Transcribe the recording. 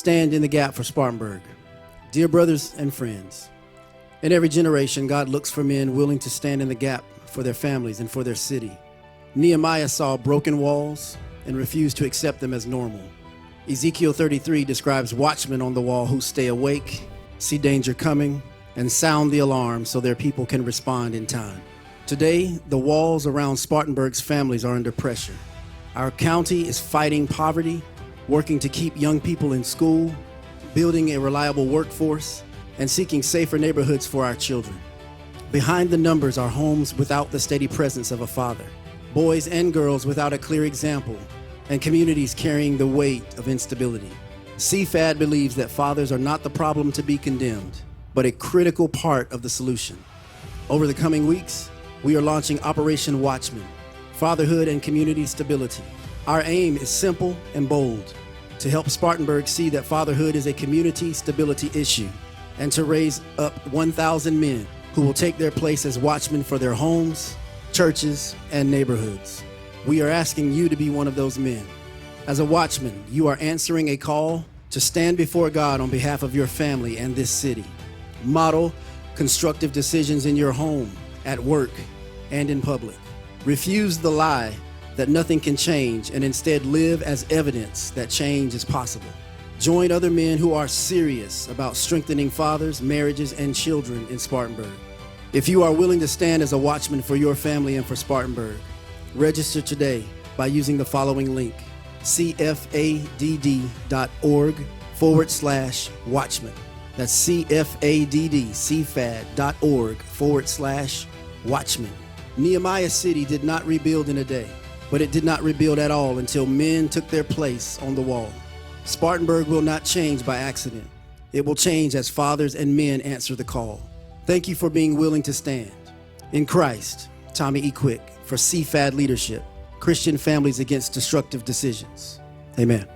stand in the gap for Spartanburg. Dear brothers and friends, in every generation, God looks for men willing to stand in the gap for their families and for their city. Nehemiah saw broken walls and refused to accept them as normal. Ezekiel 33 describes watchmen on the wall who stay awake, see danger coming, and sound the alarm so their people can respond in time. Today, the walls around Spartanburg's families are under pressure. Our county is fighting poverty, working to keep young people in school, building a reliable workforce, and seeking safer neighborhoods for our children. Behind the numbers are homes without the steady presence of a father, boys and girls without a clear example, and communities carrying the weight of instability. CFADD believes that fathers are not the problem to be condemned, but a critical part of the solution. Over the coming weeks, we are launching Operation Watchmen, Fatherhood and Community Stability. Our aim is simple and bold: to help Spartanburg see that fatherhood is a community stability issue, and to raise up 1,000 men who will take their place as watchmen for their homes, churches, and neighborhoods. We are asking you to be one of those men. As a watchman, you are answering a call to stand before God on behalf of your family and this city. Model constructive decisions in your home, at work, and in public. Refuse the lie that nothing can change, and instead live as evidence that change is possible. Join other men who are serious about strengthening fathers, marriages, and children in Spartanburg. If you are willing to stand as a watchman for your family and for Spartanburg, register today by using the following link: cfadd.org/watchman. That's cfadd.org/watchman. Nehemiah's city did not rebuild in a day, but it did not rebuild at all until men took their place on the wall. Spartanburg will not change by accident. It will change as fathers and men answer the call. Thank you for being willing to stand. In Christ, Tommy E. Quick for CFADD Leadership, Christian Families Against Destructive Decisions. Amen.